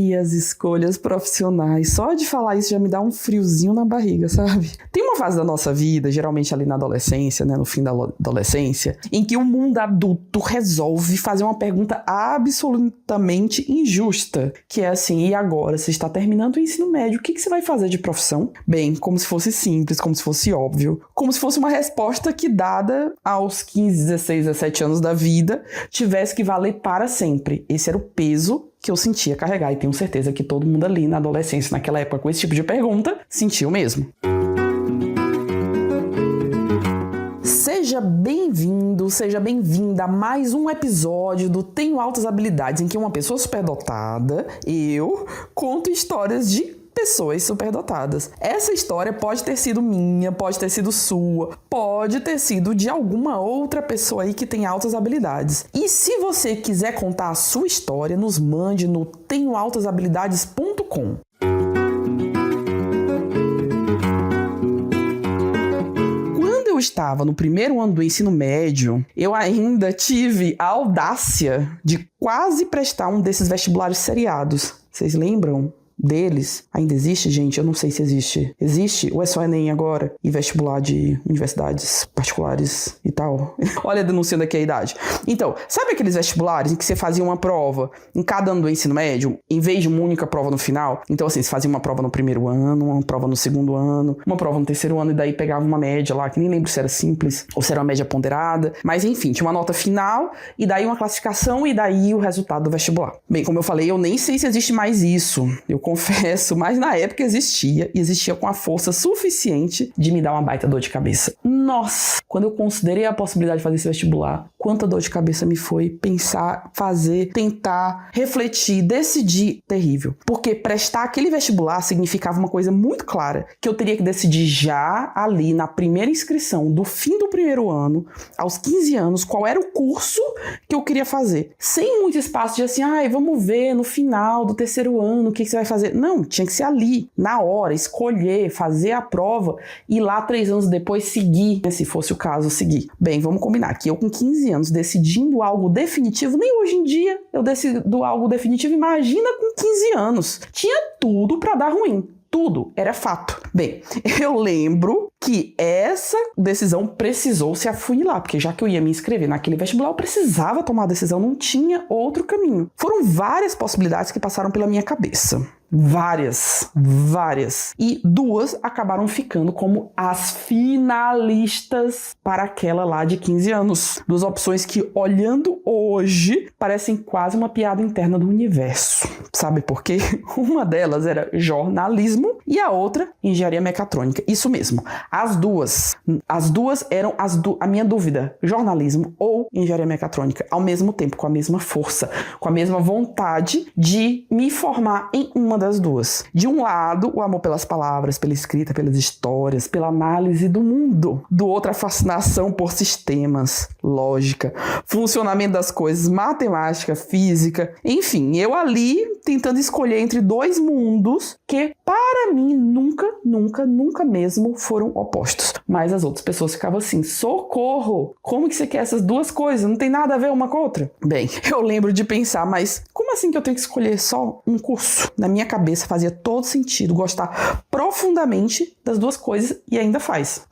E as escolhas profissionais. Só de falar isso já me dá um friozinho na barriga, sabe? Tem uma fase da nossa vida, geralmente ali na adolescência, né, no fim da adolescência, em que o mundo adulto resolve fazer uma pergunta absolutamente injusta, que é assim: e agora? Você está terminando o ensino médio, o que você vai fazer de profissão? Bem, como se fosse simples, como se fosse óbvio, como se fosse uma resposta que, dada aos 15, 16, 17 anos da vida, tivesse que valer para sempre. Esse era o peso que eu sentia carregar, e tenho certeza que todo mundo ali na adolescência, naquela época, com esse tipo de pergunta, sentiu mesmo. Seja bem-vindo, seja bem-vinda a mais um episódio do Tenho Altas Habilidades, em que uma pessoa superdotada, eu, conto histórias de pessoas superdotadas. Essa história pode ter sido minha, pode ter sido sua, pode ter sido de alguma outra pessoa aí que tem altas habilidades. E se você quiser contar a sua história, nos mande no tenhoaltashabilidades.com. Quando eu estava no primeiro ano do ensino médio, eu ainda tive a audácia de quase prestar um desses vestibulares seriados. Vocês lembram deles? Ainda existe, gente? Eu não sei se existe. Existe? Ou é só Enem agora? E vestibular de universidades particulares e tal? Olha, denunciando aqui a idade. Então, sabe aqueles vestibulares em que você fazia uma prova em cada ano do ensino médio, em vez de uma única prova no final? Então, assim, você fazia uma prova no primeiro ano, uma prova no segundo ano, uma prova no terceiro ano, e daí pegava uma média lá, que nem lembro se era simples ou se era uma média ponderada. Mas, enfim, tinha uma nota final, e daí uma classificação, e daí o resultado do vestibular. Bem, como eu falei, eu nem sei se existe mais isso. Eu confesso, mas na época existia, e existia com a força suficiente de me dar uma baita dor de cabeça. Nossa, quando eu considerei a possibilidade de fazer esse vestibular, quanta dor de cabeça me foi pensar, fazer, tentar, refletir, decidir. Terrível. Porque prestar aquele vestibular significava uma coisa muito clara, que eu teria que decidir já ali na primeira inscrição do fim do primeiro ano, aos 15 anos, qual era o curso que eu queria fazer. Sem muito espaço de assim, vamos ver no final do terceiro ano o que você vai fazer. Não, tinha que ser ali, na hora, escolher, fazer a prova e lá 3 anos depois seguir, se fosse o caso, seguir. Bem, vamos combinar que eu com 15 anos decidindo algo definitivo, nem hoje em dia eu decido algo definitivo, imagina com 15 anos. Tinha tudo pra dar ruim. Tudo, era fato. Bem, eu lembro que essa decisão precisou se afunilar, porque já que eu ia me inscrever naquele vestibular, eu precisava tomar a decisão, não tinha outro caminho. Foram várias possibilidades que passaram pela minha cabeça. Várias. E 2 acabaram ficando como as finalistas para aquela lá de 15 anos. 2 opções que, olhando hoje, parecem quase uma piada interna do universo. Sabe por quê? Uma delas era jornalismo e a outra, engenharia mecatrônica. Isso mesmo. As duas eram a minha dúvida. Jornalismo ou engenharia mecatrônica. Ao mesmo tempo, com a mesma força, com a mesma vontade de me formar em uma das duas. De um lado, o amor pelas palavras, pela escrita, pelas histórias, pela análise do mundo. Do outro, a fascinação por sistemas, lógica, funcionamento das coisas, matemática, física. Enfim, eu ali tentando escolher entre 2 mundos que, para mim, nunca mesmo foram opostos. Mas as outras pessoas ficavam assim, socorro! Como que você quer essas 2 coisas? Não tem nada a ver uma com a outra? Bem, eu lembro de pensar, mas como assim que eu tenho que escolher só um curso? Na minha cabeça fazia todo sentido gostar profundamente das 2 coisas, e ainda faz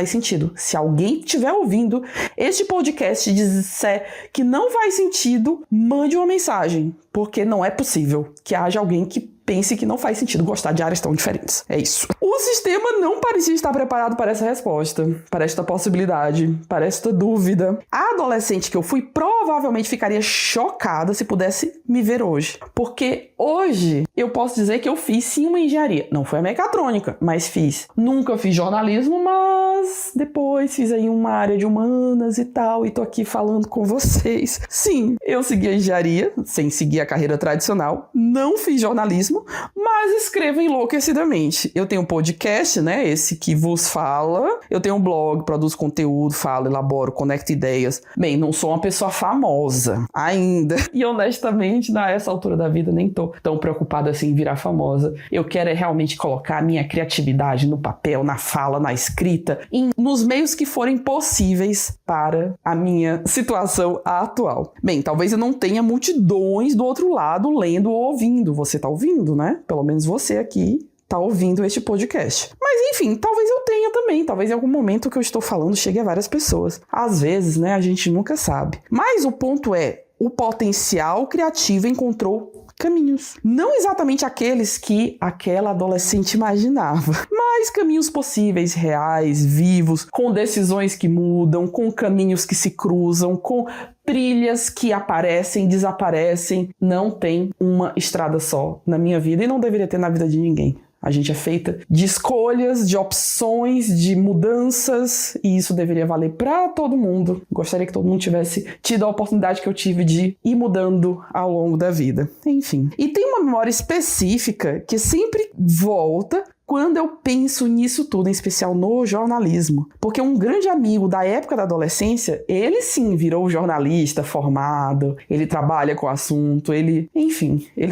sentido. Se alguém estiver ouvindo este podcast e disser que não faz sentido, mande uma mensagem, porque não é possível que haja alguém que pense que não faz sentido gostar de áreas tão diferentes. É isso. O sistema não parecia estar preparado para essa resposta, para esta possibilidade, para esta dúvida. A adolescente que eu fui provavelmente ficaria chocada se pudesse me ver hoje. Porque hoje eu posso dizer que eu fiz sim uma engenharia. Não foi a mecatrônica, mas fiz. Nunca fiz jornalismo, mas depois fiz aí uma área de humanas e tal, e tô aqui falando com vocês. Sim, eu segui a engenharia, sem seguir a carreira tradicional. Não fiz jornalismo, mas escrevo enlouquecidamente. Eu tenho um podcast, né? Esse que vos fala. Eu tenho um blog, produzo conteúdo, falo, elaboro, conecto ideias. Bem, não sou uma pessoa famosa ainda. E honestamente, nessa altura da vida, nem tô tão preocupada assim em virar famosa. Eu quero realmente colocar a minha criatividade no papel, na fala, na escrita, nos meios que forem possíveis para a minha situação atual. Bem, talvez eu não tenha multidões do outro lado lendo ou ouvindo. Você tá ouvindo, né? Pelo menos você aqui tá ouvindo este podcast. Mas enfim, talvez eu tenha também. Talvez em algum momento que eu estou falando chegue a várias pessoas. Às vezes, né, a gente nunca sabe. Mas o ponto é, o potencial criativo encontrou caminhos. Não exatamente aqueles que aquela adolescente imaginava, mas caminhos possíveis, reais, vivos, com decisões que mudam, com caminhos que se cruzam, com trilhas que aparecem, desaparecem. Não tem uma estrada só na minha vida e não deveria ter na vida de ninguém. A gente é feita de escolhas, de opções, de mudanças, e isso deveria valer para todo mundo. Gostaria que todo mundo tivesse tido a oportunidade que eu tive de ir mudando ao longo da vida. Enfim. E tem uma memória específica que sempre volta quando eu penso nisso tudo, em especial no jornalismo. Porque um grande amigo da época da adolescência, ele sim virou jornalista formado, ele trabalha com o assunto, ele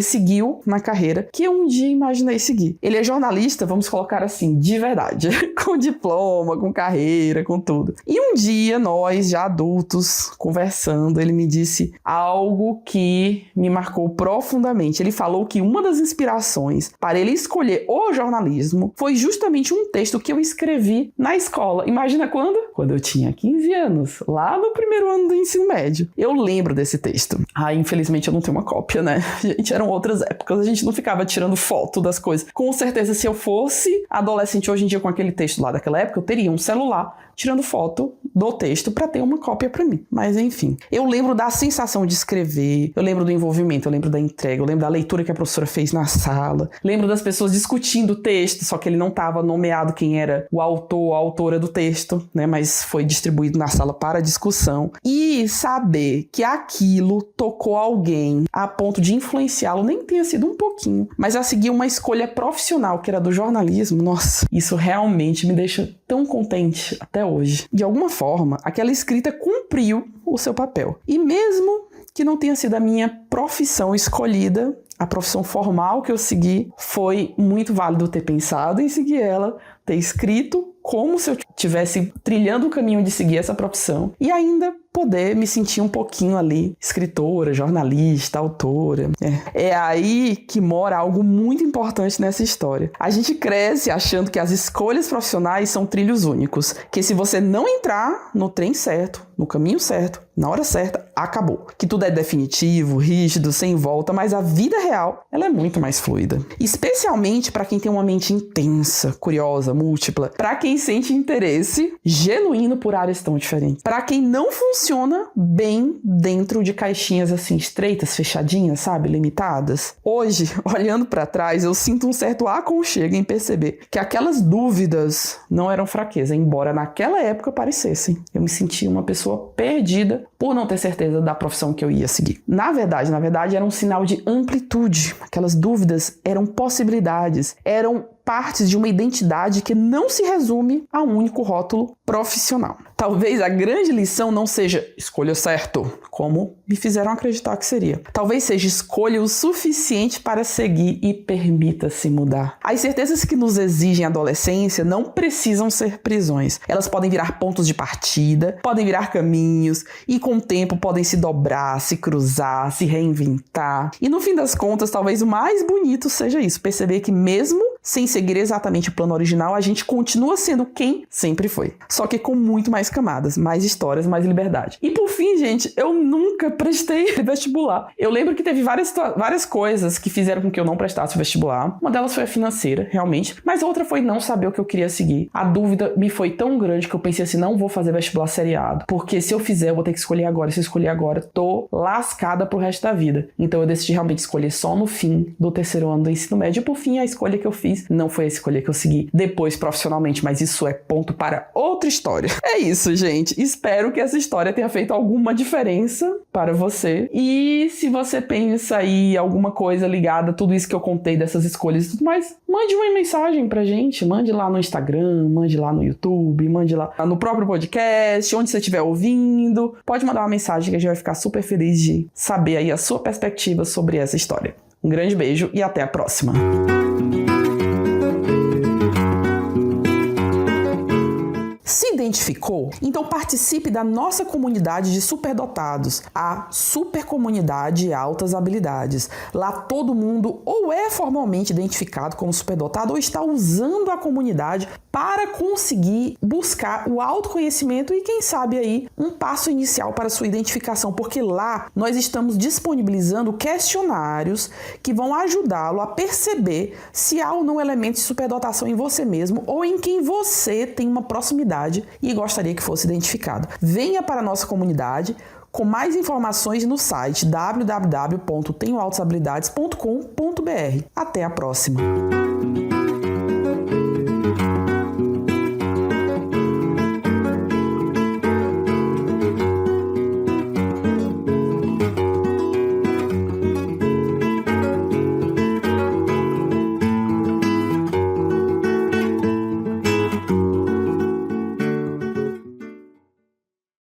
seguiu na carreira que eu um dia imaginei seguir. Ele é jornalista, vamos colocar assim, de verdade, com diploma, com carreira, com tudo. E um dia, nós, já adultos, conversando, ele me disse algo que me marcou profundamente. Ele falou que uma das inspirações para ele escolher o jornalismo foi justamente um texto que eu escrevi na escola. Imagina quando? Quando eu tinha 15 anos, lá no primeiro ano do ensino médio. Eu lembro desse texto. Infelizmente eu não tenho uma cópia, né? Gente, eram outras épocas, a gente não ficava tirando foto das coisas. Com certeza, se eu fosse adolescente hoje em dia com aquele texto lá daquela época, eu teria um celular tirando foto do texto para ter uma cópia para mim. Mas enfim, eu lembro da sensação de escrever, eu lembro do envolvimento, eu lembro da entrega, eu lembro da leitura que a professora fez na sala, lembro das pessoas discutindo o texto, só que ele não estava nomeado quem era o autor ou a autora do texto, né? Mas foi distribuído na sala para discussão. E saber que aquilo tocou alguém a ponto de influenciá-lo, nem tenha sido um pouquinho, mas a seguir uma escolha profissional que era do jornalismo, nossa, isso realmente me deixa tão contente até hoje. De alguma forma, aquela escrita cumpriu o seu papel. E mesmo que não tenha sido a minha profissão escolhida, a profissão formal que eu segui, foi muito válido ter pensado em seguir ela, ter escrito como se eu estivesse trilhando o caminho de seguir essa profissão e ainda poder me sentir um pouquinho ali, escritora, jornalista, autora. É aí que mora algo muito importante nessa história. A gente cresce achando que as escolhas profissionais são trilhos únicos, que se você não entrar no trem certo, no caminho certo, na hora certa, acabou. Que tudo é definitivo, rígido, sem volta, mas a vida real, ela é muito mais fluida. Especialmente para quem tem uma mente intensa, curiosa, múltipla, para quem sente interesse genuíno por áreas tão diferentes, para quem não funciona bem dentro de caixinhas assim estreitas, fechadinhas, sabe, limitadas. Hoje, olhando para trás, eu sinto um certo aconchego em perceber que aquelas dúvidas não eram fraqueza, embora naquela época parecessem. Eu me sentia uma pessoa perdida por não ter certeza da profissão que eu ia seguir. Na verdade, era um sinal de amplitude. Aquelas dúvidas eram possibilidades, eram partes de uma identidade que não se resume a um único rótulo profissional. Talvez a grande lição não seja escolha certo, como me fizeram acreditar que seria. Talvez seja escolha o suficiente para seguir e permita-se mudar. As certezas que nos exigem a adolescência não precisam ser prisões. Elas podem virar pontos de partida, podem virar caminhos e com o tempo podem se dobrar, se cruzar, se reinventar. E no fim das contas, talvez o mais bonito seja isso, perceber que mesmo sem seguir exatamente o plano original, a gente continua sendo quem sempre foi. Só que com muito mais camadas, mais histórias, mais liberdade. E por fim, gente, eu nunca prestei vestibular. Eu lembro que teve várias coisas que fizeram com que eu não prestasse o vestibular. Uma delas foi a financeira, realmente. Mas a outra foi não saber o que eu queria seguir. A dúvida me foi tão grande que eu pensei assim, não vou fazer vestibular seriado. Porque se eu fizer, eu vou ter que escolher agora. Se eu escolher agora, tô lascada pro resto da vida. Então eu decidi realmente escolher só no fim do terceiro ano do ensino médio. E por fim, a escolha que eu fiz não foi a escolha que eu segui depois profissionalmente, mas isso é ponto para outra história. É isso, gente. Espero que essa história tenha feito alguma diferença para você. E se você pensa aí alguma coisa ligada a tudo isso que eu contei dessas escolhas e tudo mais, mande uma mensagem pra gente. Mande lá no Instagram, mande lá no YouTube, mande lá no próprio podcast, onde você estiver ouvindo. Pode mandar uma mensagem que a gente vai ficar super feliz de saber aí a sua perspectiva sobre essa história. Um grande beijo e até a próxima. identificou? Então participe da nossa comunidade de superdotados, a Supercomunidade Altas Habilidades. Lá todo mundo ou é formalmente identificado como superdotado ou está usando a comunidade para conseguir buscar o autoconhecimento e, quem sabe, aí um passo inicial para sua identificação, porque lá nós estamos disponibilizando questionários que vão ajudá-lo a perceber se há ou não elementos de superdotação em você mesmo ou em quem você tem uma proximidade e gostaria que fosse identificado. Venha para a nossa comunidade com mais informações no site www.tenhoaltashabilidades.com.br. Até a próxima!